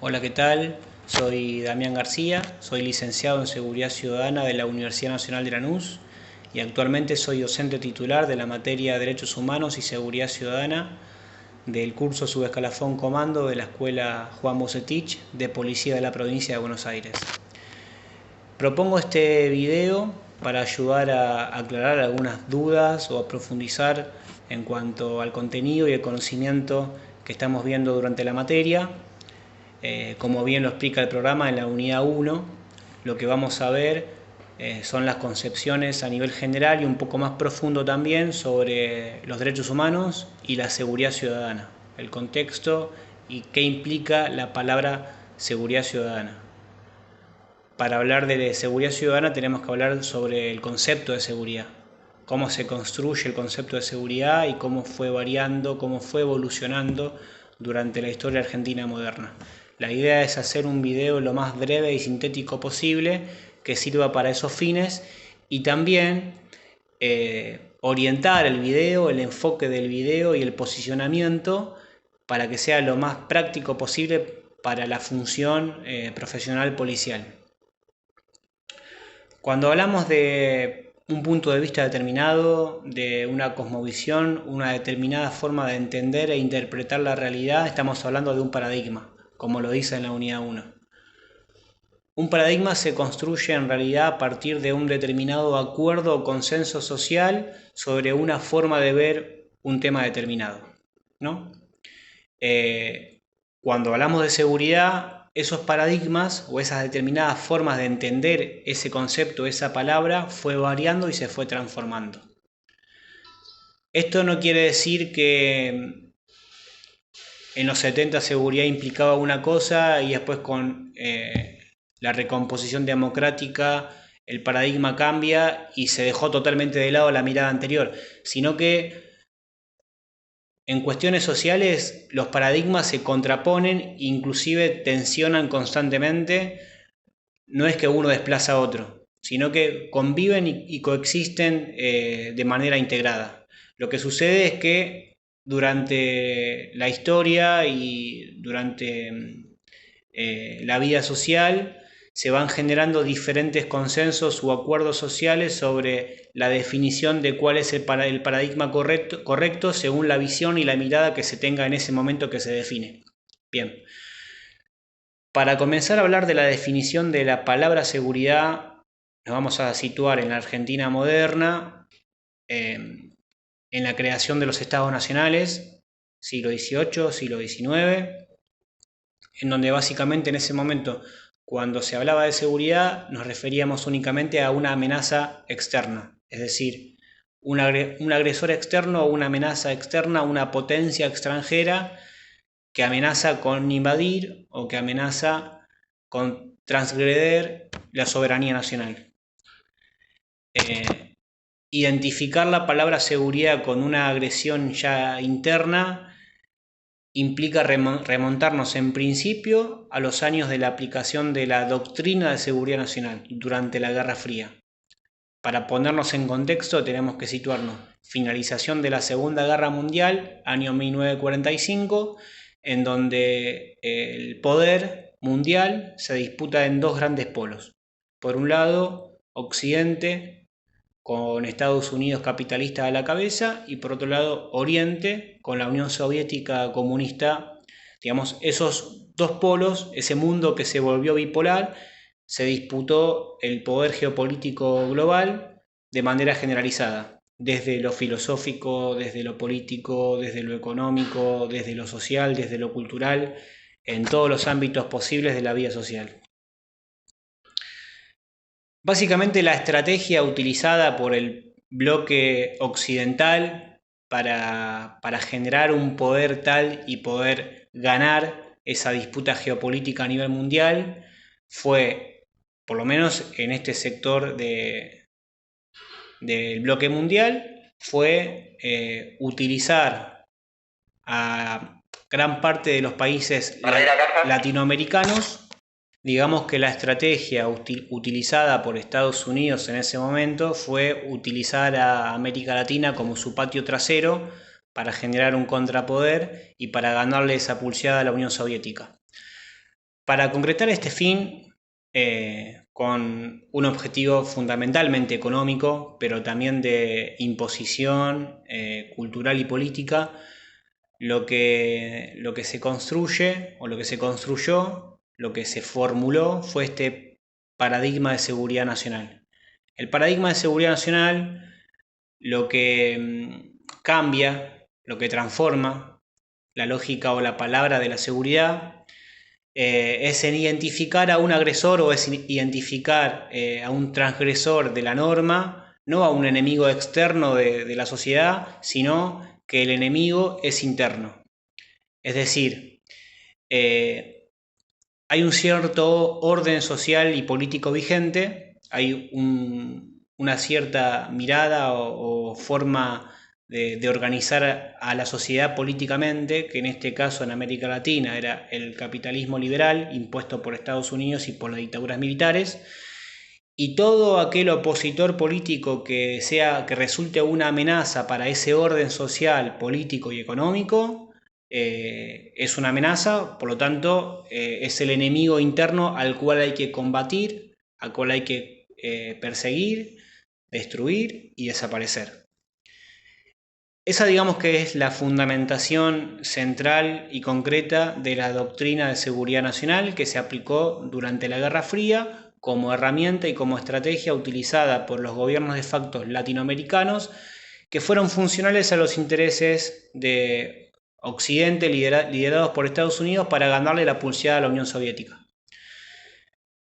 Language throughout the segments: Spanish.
Hola, ¿qué tal? Soy Damián García, soy licenciado en Seguridad Ciudadana de la Universidad Nacional de Lanús y actualmente soy docente titular de la materia Derechos Humanos y Seguridad Ciudadana del curso Subescalafón Comando de la Escuela Juan Bocetich de Policía de la Provincia de Buenos Aires. Propongo este video para ayudar a aclarar algunas dudas o a profundizar en cuanto al contenido y el conocimiento que estamos viendo durante la materia. Como bien lo explica el programa en la unidad 1, lo que vamos a ver son las concepciones a nivel general y un poco más profundo también sobre los derechos humanos y la seguridad ciudadana, el contexto y qué implica la palabra seguridad ciudadana. Para hablar de seguridad ciudadana tenemos que hablar sobre el concepto de seguridad, cómo se construye el concepto de seguridad y cómo fue variando, cómo fue evolucionando durante la historia argentina moderna. La idea es hacer un video lo más breve y sintético posible que sirva para esos fines y también orientar el video, el enfoque del video y el posicionamiento para que sea lo más práctico posible para la función profesional policial. Cuando hablamos de un punto de vista determinado, de una cosmovisión, una determinada forma de entender e interpretar la realidad, estamos hablando de un paradigma, como lo dice en la unidad 1. Un paradigma se construye en realidad a partir de un determinado acuerdo o consenso social sobre una forma de ver un tema determinado, ¿no? Cuando hablamos de seguridad, esos paradigmas o esas determinadas formas de entender ese concepto, esa palabra, fue variando y se fue transformando. Esto no quiere decir que en los 70 seguridad implicaba una cosa y después con la recomposición democrática el paradigma cambia y se dejó totalmente de lado la mirada anterior, sino que en cuestiones sociales los paradigmas se contraponen, inclusive tensionan constantemente. No es que uno desplaza a otro, sino que conviven y coexisten de manera integrada. Lo que sucede es que durante la historia y durante la vida social se van generando diferentes consensos o acuerdos sociales sobre la definición de cuál es el paradigma correcto según la visión y la mirada que se tenga en ese momento que se define. Bien. Para comenzar a hablar de la definición de la palabra seguridad, nos vamos a situar en la Argentina moderna, en la creación de los estados nacionales, siglo XVIII, siglo XIX, en donde básicamente en ese momento, cuando se hablaba de seguridad, nos referíamos únicamente a una amenaza externa, es decir, un agresor externo o una amenaza externa, una potencia extranjera que amenaza con invadir o que amenaza con transgreder la soberanía nacional. Identificar la palabra seguridad con una agresión ya interna implica remontarnos en principio a los años de la aplicación de la doctrina de seguridad nacional durante la Guerra Fría. Para ponernos en contexto tenemos que situarnos finalización de la Segunda Guerra Mundial, año 1945, en donde el poder mundial se disputa en dos grandes polos. Por un lado, Occidente, con Estados Unidos capitalista a la cabeza, y por otro lado, Oriente, con la Unión Soviética comunista. Digamos, esos dos polos, ese mundo que se volvió bipolar, se disputó el poder geopolítico global de manera generalizada, desde lo filosófico, desde lo político, desde lo económico, desde lo social, desde lo cultural, en todos los ámbitos posibles de la vida social. Básicamente la estrategia utilizada por el bloque occidental para generar un poder tal y poder ganar esa disputa geopolítica a nivel mundial fue, por lo menos en este sector del bloque mundial, fue utilizar a gran parte de los países latinoamericanos. Digamos que la estrategia utilizada por Estados Unidos en ese momento fue utilizar a América Latina como su patio trasero para generar un contrapoder y para ganarle esa pulseada a la Unión Soviética. Para concretar este fin, con un objetivo fundamentalmente económico, pero también de imposición cultural y política, lo que se construye o lo que se construyó, lo que se formuló fue este paradigma de seguridad nacional. El paradigma de seguridad nacional lo que cambia, lo que transforma la lógica o la palabra de la seguridad es en identificar a un agresor o es identificar a un transgresor de la norma, no a un enemigo externo de la sociedad, sino que el enemigo es interno. Es decir, hay un cierto orden social y político vigente, hay una cierta mirada o forma de organizar a la sociedad políticamente, que en este caso en América Latina era el capitalismo liberal impuesto por Estados Unidos y por las dictaduras militares, y todo aquel opositor político que resulte una amenaza para ese orden social, político y económico, es una amenaza, por lo tanto es el enemigo interno al cual hay que combatir, al cual hay que perseguir, destruir y desaparecer. Esa digamos que es la fundamentación central y concreta de la doctrina de seguridad nacional que se aplicó durante la Guerra Fría como herramienta y como estrategia utilizada por los gobiernos de facto latinoamericanos que fueron funcionales a los intereses de Occidente liderados por Estados Unidos para ganarle la pulseada a la Unión Soviética.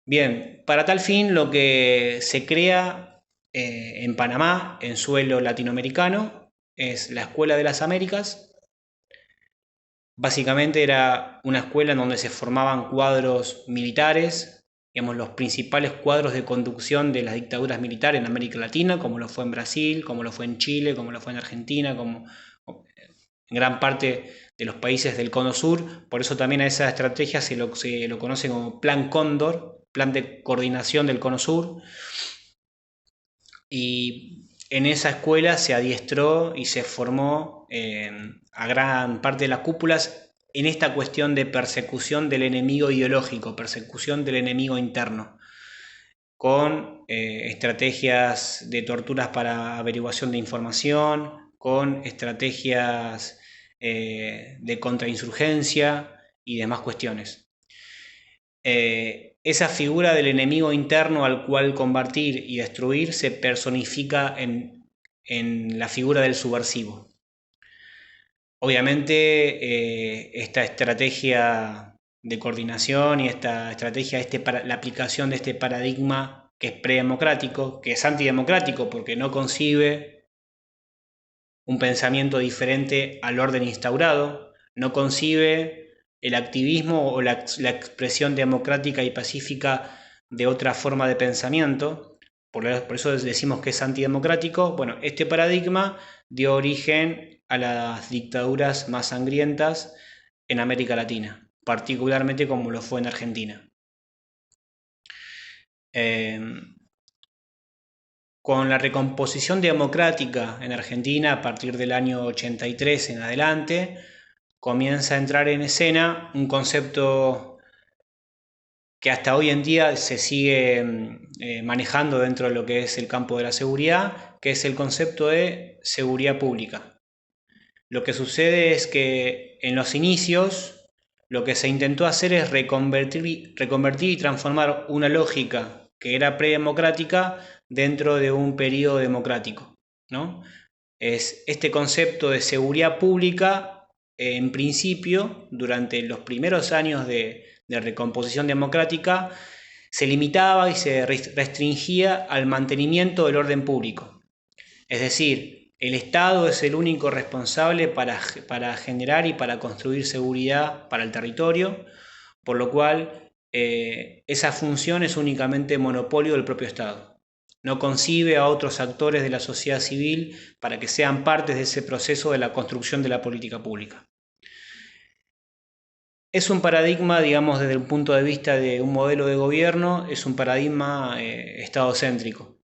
Bien, para tal fin lo que se crea en Panamá, en suelo latinoamericano, es la Escuela de las Américas. Básicamente era una escuela en donde se formaban cuadros militares, digamos los principales cuadros de conducción de las dictaduras militares en América Latina, como lo fue en Brasil, como lo fue en Chile, como lo fue en Argentina, como en gran parte de los países del Cono Sur. Por eso también a esa estrategia se lo conoce como Plan Cóndor, Plan de Coordinación del Cono Sur. Y en esa escuela se adiestró y se formó a gran parte de las cúpulas en esta cuestión de persecución del enemigo ideológico, persecución del enemigo interno, con estrategias de torturas para averiguación de información, con estrategias de contrainsurgencia y demás cuestiones. Esa figura del enemigo interno al cual combatir y destruir se personifica en la figura del subversivo. Obviamente esta estrategia de coordinación y esta estrategia, la aplicación de este paradigma que es predemocrático, que es antidemocrático porque no concibe un pensamiento diferente al orden instaurado, no concibe el activismo o la expresión democrática y pacífica de otra forma de pensamiento, por eso decimos que es antidemocrático. Bueno, este paradigma dio origen a las dictaduras más sangrientas en América Latina, particularmente como lo fue en Argentina. Con la recomposición democrática en Argentina a partir del año 83 en adelante, comienza a entrar en escena un concepto que hasta hoy en día se sigue manejando dentro de lo que es el campo de la seguridad, que es el concepto de seguridad pública. Lo que sucede es que en los inicios lo que se intentó hacer es reconvertir y transformar una lógica que era predemocrática dentro de un periodo democrático, ¿no? Es este concepto de seguridad pública, en principio, durante los primeros años de recomposición democrática, se limitaba y se restringía al mantenimiento del orden público. Es decir, el Estado es el único responsable para generar y para construir seguridad para el territorio, por lo cual esa función es únicamente monopolio del propio Estado. No concibe a otros actores de la sociedad civil para que sean partes de ese proceso de la construcción de la política pública. Es un paradigma, digamos, desde el punto de vista de un modelo de gobierno, es un paradigma estadocéntrico.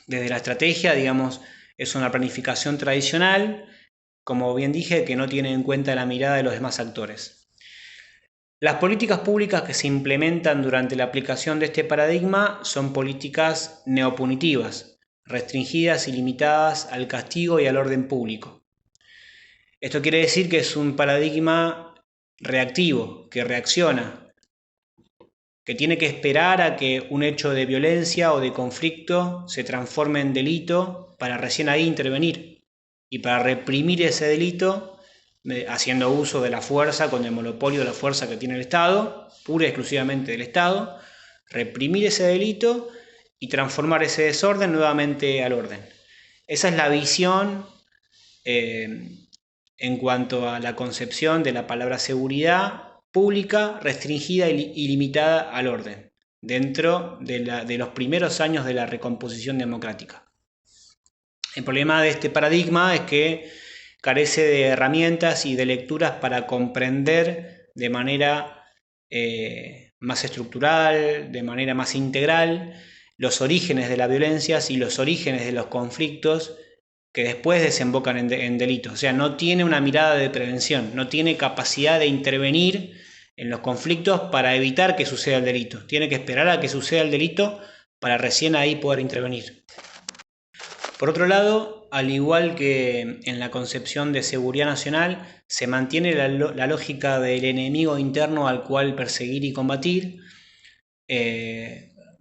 Desde la estrategia, digamos, es una planificación tradicional, como bien dije, que no tiene en cuenta la mirada de los demás actores. Las políticas públicas que se implementan durante la aplicación de este paradigma son políticas neopunitivas, restringidas y limitadas al castigo y al orden público. Esto quiere decir que es un paradigma reactivo, que reacciona, que tiene que esperar a que un hecho de violencia o de conflicto se transforme en delito para recién ahí intervenir y para reprimir ese delito haciendo uso de la fuerza, con el monopolio de la fuerza que tiene el Estado, pura y exclusivamente del Estado, reprimir ese delito y transformar ese desorden nuevamente al orden. Esa es la visión en cuanto a la concepción de la palabra seguridad pública, restringida y limitada al orden, dentro de los primeros años de la recomposición democrática. El problema de este paradigma es que carece de herramientas y de lecturas para comprender de manera más estructural, de manera más integral, los orígenes de la violencia y los orígenes de los conflictos que después desembocan en delitos. O sea, no tiene una mirada de prevención, no tiene capacidad de intervenir en los conflictos para evitar que suceda el delito. Tiene que esperar a que suceda el delito para recién ahí poder intervenir. Por otro lado, al igual que en la concepción de seguridad nacional, se mantiene la lógica del enemigo interno al cual perseguir y combatir,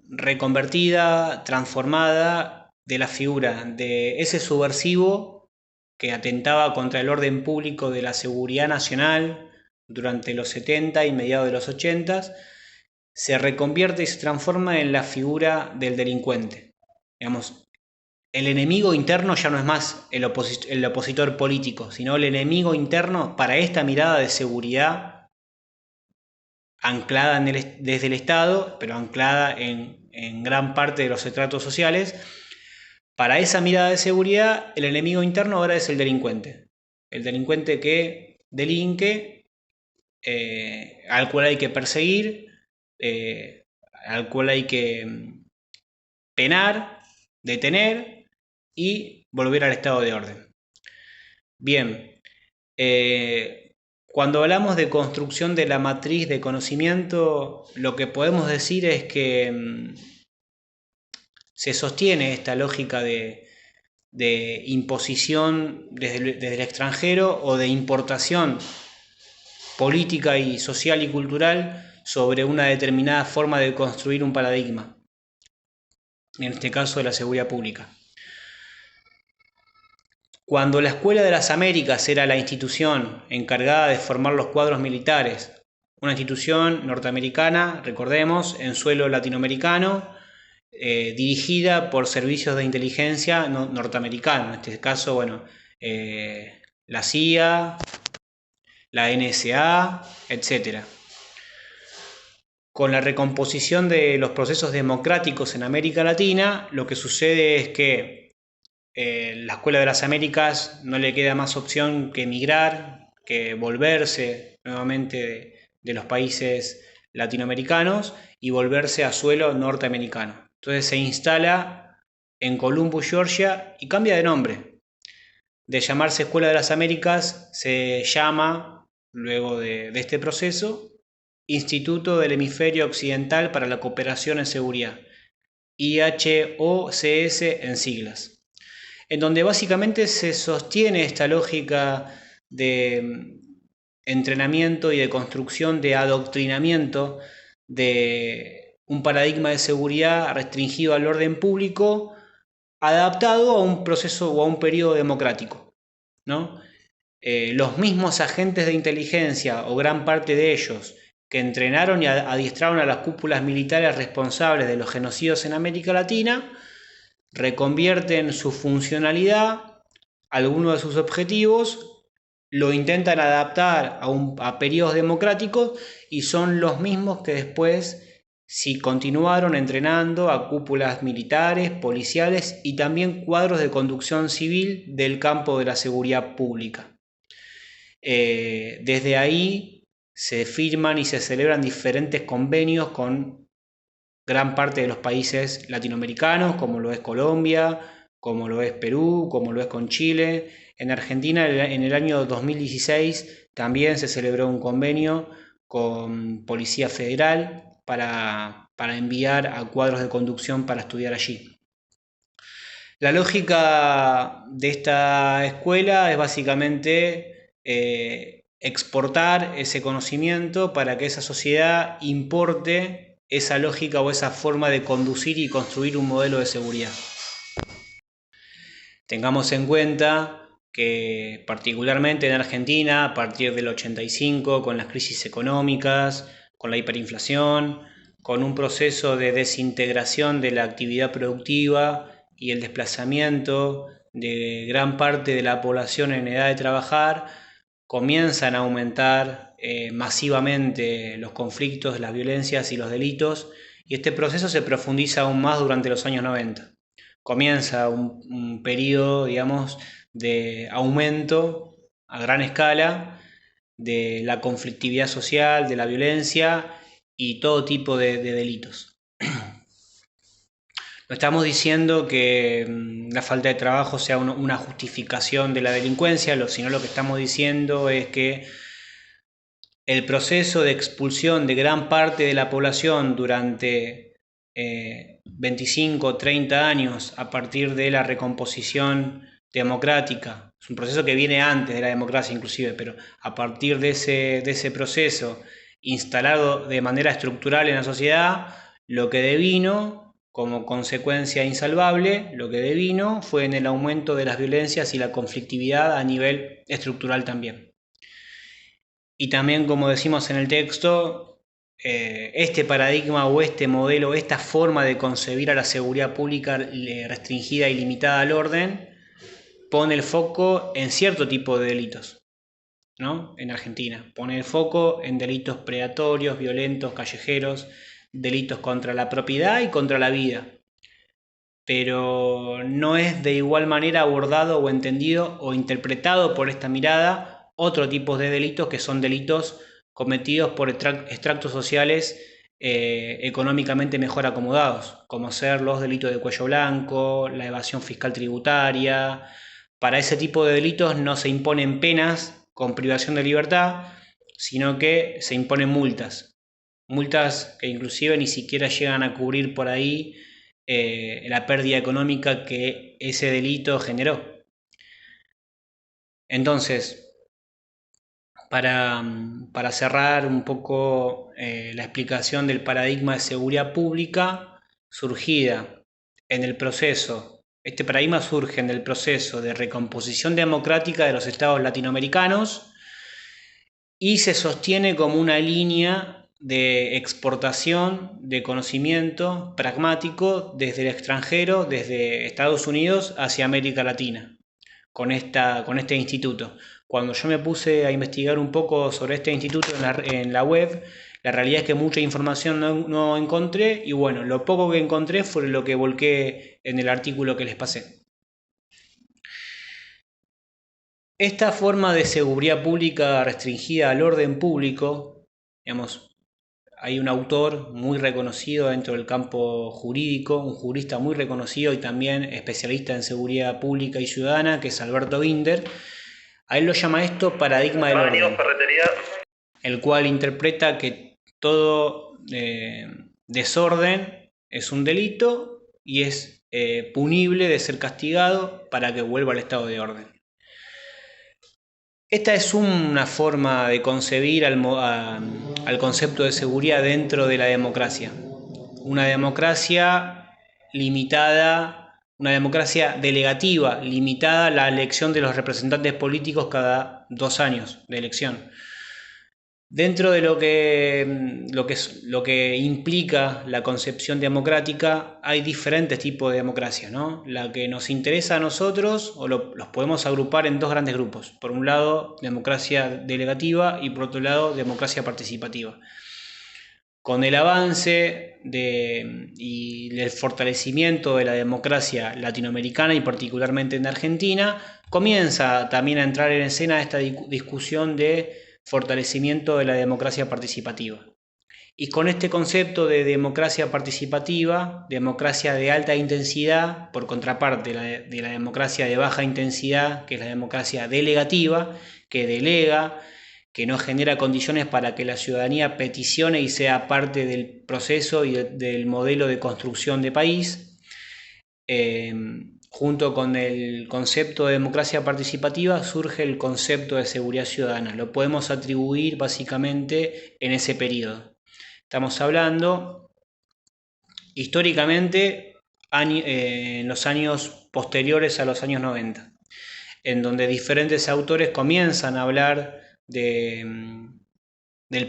reconvertida, transformada de la figura de ese subversivo que atentaba contra el orden público de la seguridad nacional durante los 70 y mediados de los 80, se reconvierte y se transforma en la figura del delincuente. Digamos, el enemigo interno ya no es más el opositor político, sino el enemigo interno para esta mirada de seguridad anclada desde el Estado, pero anclada en gran parte de los estratos sociales. Para esa mirada de seguridad, el enemigo interno ahora es el delincuente. El delincuente que delinque, al cual hay que perseguir, al cual hay que penar, detener y volver al estado de orden. Bien, cuando hablamos de construcción de la matriz de conocimiento, lo que podemos decir es que se sostiene esta lógica de imposición desde el extranjero o de importación política y social y cultural sobre una determinada forma de construir un paradigma, en este caso de la seguridad pública. Cuando la Escuela de las Américas era la institución encargada de formar los cuadros militares, una institución norteamericana, recordemos, en suelo latinoamericano, dirigida por servicios de inteligencia norteamericanos, en este caso, bueno, la CIA, la NSA, etc. Con la recomposición de los procesos democráticos en América Latina, lo que sucede es que la Escuela de las Américas no le queda más opción que emigrar, que volverse nuevamente de los países latinoamericanos y volverse a suelo norteamericano. Entonces se instala en Columbus, Georgia, y cambia de nombre. De llamarse Escuela de las Américas se llama, luego de este proceso, Instituto del Hemisferio Occidental para la Cooperación en Seguridad, IHOCS en siglas, en donde básicamente se sostiene esta lógica de entrenamiento y de construcción, de adoctrinamiento de un paradigma de seguridad restringido al orden público, adaptado a un proceso o a un periodo democrático, ¿no? Los mismos agentes de inteligencia, o gran parte de ellos, que entrenaron y adiestraron a las cúpulas militares responsables de los genocidios en América Latina, reconvierten su funcionalidad, algunos de sus objetivos, lo intentan adaptar a periodos democráticos y son los mismos que después sí continuaron entrenando a cúpulas militares, policiales y también cuadros de conducción civil del campo de la seguridad pública. Desde ahí se firman y se celebran diferentes convenios con gran parte de los países latinoamericanos, como lo es Colombia, como lo es Perú, como lo es con Chile. En Argentina, en el año 2016, también se celebró un convenio con Policía Federal para enviar a cuadros de conducción para estudiar allí. La lógica de esta escuela es básicamente exportar ese conocimiento para que esa sociedad importe esa lógica o esa forma de conducir y construir un modelo de seguridad. Tengamos en cuenta que particularmente en Argentina, a partir del 85, con las crisis económicas, con la hiperinflación, con un proceso de desintegración de la actividad productiva y el desplazamiento de gran parte de la población en edad de trabajar, comienzan a aumentar masivamente los conflictos, las violencias y los delitos, y este proceso se profundiza aún más durante los años 90. Comienza un periodo, digamos, de aumento a gran escala de la conflictividad social, de la violencia y todo tipo de delitos. No estamos diciendo que la falta de trabajo sea una justificación de la delincuencia, sino lo que estamos diciendo es que el proceso de expulsión de gran parte de la población durante 25 o 30 años a partir de la recomposición democrática, es un proceso que viene antes de la democracia inclusive, pero a partir de ese proceso instalado de manera estructural en la sociedad, lo que devino como consecuencia insalvable, lo que devino fue en el aumento de las violencias y la conflictividad a nivel estructural también. Y también, como decimos en el texto, este paradigma o este modelo, esta forma de concebir a la seguridad pública restringida y limitada al orden, pone el foco en cierto tipo de delitos, ¿no? En Argentina, pone el foco en delitos predatorios, violentos, callejeros, delitos contra la propiedad y contra la vida, pero no es de igual manera abordado o entendido o interpretado por esta mirada otro tipo de delitos que son delitos cometidos por extractos sociales económicamente mejor acomodados, como ser los delitos de cuello blanco, la evasión fiscal tributaria. Para ese tipo de delitos no se imponen penas con privación de libertad, sino que se imponen multas que inclusive ni siquiera llegan a cubrir por ahí la pérdida económica que ese delito generó. Entonces, para cerrar un poco la explicación del paradigma de seguridad pública surgida en el proceso, este paradigma surge en el proceso de recomposición democrática de los estados latinoamericanos y se sostiene como una línea de exportación de conocimiento pragmático desde el extranjero, desde Estados Unidos hacia América Latina, con este instituto. Cuando yo me puse a investigar un poco sobre este instituto en la web, la realidad es que mucha información no encontré, y bueno, lo poco que encontré fue lo que volqué en el artículo que les pasé. Esta forma de seguridad pública restringida al orden público, digamos, hay un autor muy reconocido dentro del campo jurídico, un jurista muy reconocido y también especialista en seguridad pública y ciudadana, que es Alberto Binder. A él lo llama esto paradigma del orden, el cual interpreta que todo desorden es un delito y es punible de ser castigado para que vuelva al estado de orden. Esta es una forma de concebir al concepto de seguridad dentro de la democracia. Una democracia limitada, una democracia delegativa, limitada a la elección de los representantes políticos cada 2 años de elección. Dentro de lo que implica la concepción democrática, hay diferentes tipos de democracia, ¿no? La que nos interesa a nosotros, los podemos agrupar en 2 grandes grupos. Por un lado, democracia delegativa y por otro lado, democracia participativa. Con el avance y el fortalecimiento de la democracia latinoamericana y particularmente en Argentina, comienza también a entrar en escena esta discusión de fortalecimiento de la democracia participativa. Y con este concepto de democracia participativa, democracia de alta intensidad, por contraparte de la democracia de baja intensidad, que es la democracia delegativa, que delega, que no genera condiciones para que la ciudadanía peticione y sea parte del proceso y del modelo de construcción de país. Junto con el concepto de democracia participativa surge el concepto de seguridad ciudadana. Lo podemos atribuir básicamente en ese periodo. Estamos hablando históricamente en los años posteriores a los años 90, en donde diferentes autores comienzan a hablar del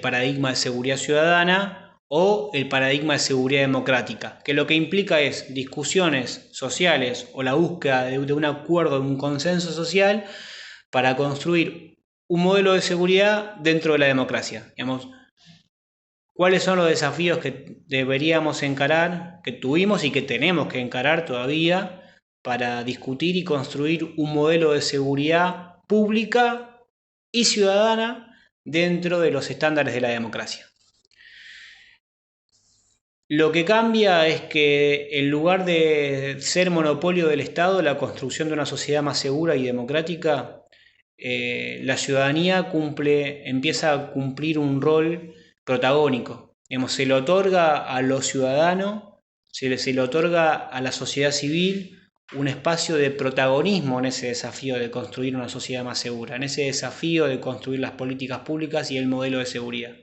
paradigma de seguridad ciudadana o el paradigma de seguridad democrática, que lo que implica es discusiones sociales o la búsqueda de un acuerdo, de un consenso social para construir un modelo de seguridad dentro de la democracia. Digamos, ¿cuáles son los desafíos que deberíamos encarar, que tuvimos y que tenemos que encarar todavía para discutir y construir un modelo de seguridad pública y ciudadana dentro de los estándares de la democracia? Lo que cambia es que en lugar de ser monopolio del Estado, la construcción de una sociedad más segura y democrática, la ciudadanía empieza a cumplir un rol protagónico. Digamos, se le otorga a los ciudadanos, se le otorga a la sociedad civil un espacio de protagonismo en ese desafío de construir una sociedad más segura, en ese desafío de construir las políticas públicas y el modelo de seguridad.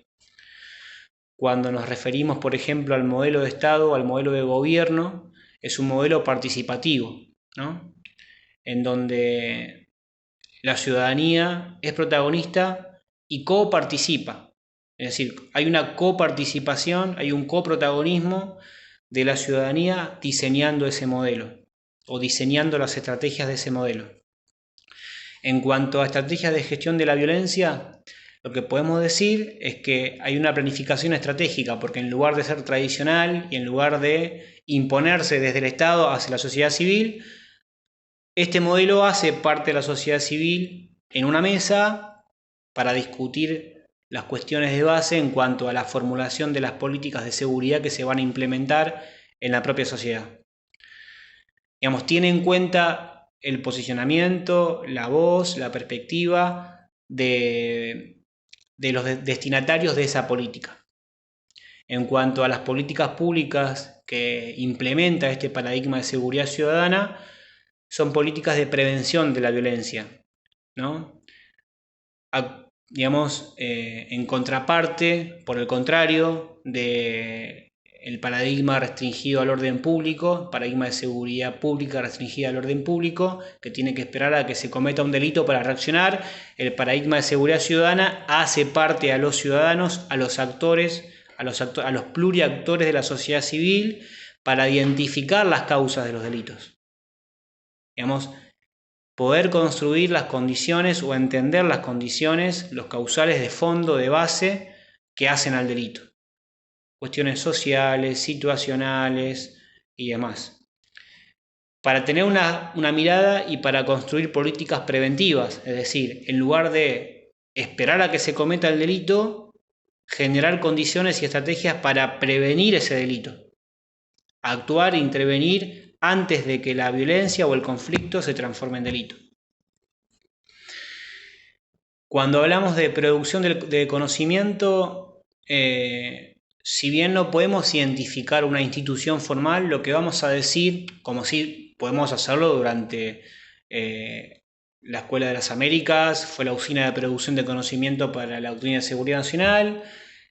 Cuando nos referimos, por ejemplo, al modelo de Estado, al modelo de gobierno, es un modelo participativo, ¿no? En donde la ciudadanía es protagonista y coparticipa. Es decir, hay una coparticipación, hay un coprotagonismo de la ciudadanía diseñando ese modelo o diseñando las estrategias de ese modelo. En cuanto a estrategias de gestión de la violencia, lo que podemos decir es que hay una planificación estratégica, porque en lugar de ser tradicional y en lugar de imponerse desde el Estado hacia la sociedad civil, este modelo hace parte de la sociedad civil en una mesa para discutir las cuestiones de base en cuanto a la formulación de las políticas de seguridad que se van a implementar en la propia sociedad. Digamos, tiene en cuenta el posicionamiento, la voz, la perspectiva de los destinatarios de esa política. En cuanto a las políticas públicas que implementa este paradigma de seguridad ciudadana, son políticas de prevención de la violencia, ¿no? Digamos, en contraparte, por el contrario, del paradigma restringido al orden público, paradigma de seguridad pública restringida al orden público, que tiene que esperar a que se cometa un delito para reaccionar. El paradigma de seguridad ciudadana hace parte a los ciudadanos, a los actores, a los pluriactores de la sociedad civil para identificar las causas de los delitos. Digamos, poder construir las condiciones o entender las condiciones, los causales de fondo, de base, que hacen al delito. Cuestiones sociales, situacionales y demás. Para tener una mirada y para construir políticas preventivas, es decir, en lugar de esperar a que se cometa el delito, generar condiciones y estrategias para prevenir ese delito. Actuar e intervenir antes de que la violencia o el conflicto se transforme en delito. Cuando hablamos de producción de conocimiento, si bien no podemos identificar una institución formal, lo que vamos a decir, como si podemos hacerlo durante la Escuela de las Américas, fue la usina de producción de conocimiento para la Doctrina de Seguridad Nacional,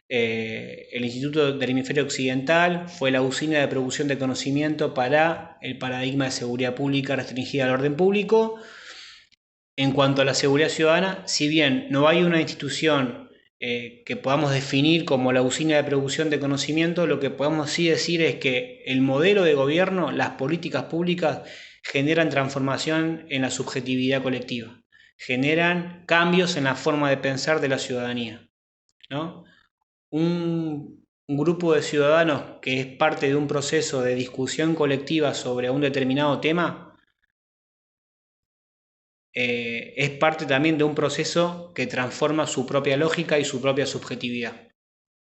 el Instituto del Hemisferio Occidental fue la usina de producción de conocimiento para el paradigma de seguridad pública restringida al orden público. En cuanto a la seguridad ciudadana, si bien no hay una institución que podamos definir como la usina de producción de conocimiento, lo que podemos sí decir es que el modelo de gobierno, las políticas públicas generan transformación en la subjetividad colectiva, generan cambios en la forma de pensar de la ciudadanía, ¿no? Un grupo de ciudadanos que es parte de un proceso de discusión colectiva sobre un determinado tema es parte también de un proceso que transforma su propia lógica y su propia subjetividad.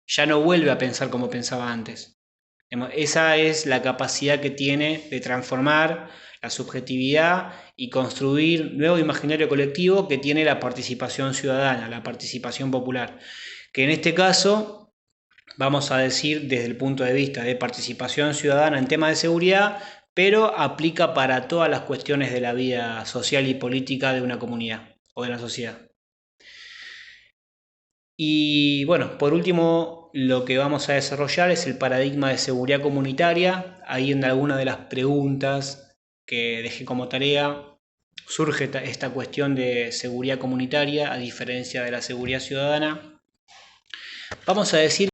Ya no vuelve a pensar como pensaba antes. Esa es la capacidad que tiene de transformar la subjetividad y construir nuevo imaginario colectivo que tiene la participación ciudadana, la participación popular, que en este caso vamos a decir desde el punto de vista de participación ciudadana en temas de seguridad, pero aplica para todas las cuestiones de la vida social y política de una comunidad o de la sociedad. Y bueno, por último, lo que vamos a desarrollar es el paradigma de seguridad comunitaria. Ahí en alguna de las preguntas que dejé como tarea surge esta cuestión de seguridad comunitaria a diferencia de la seguridad ciudadana. Vamos a decir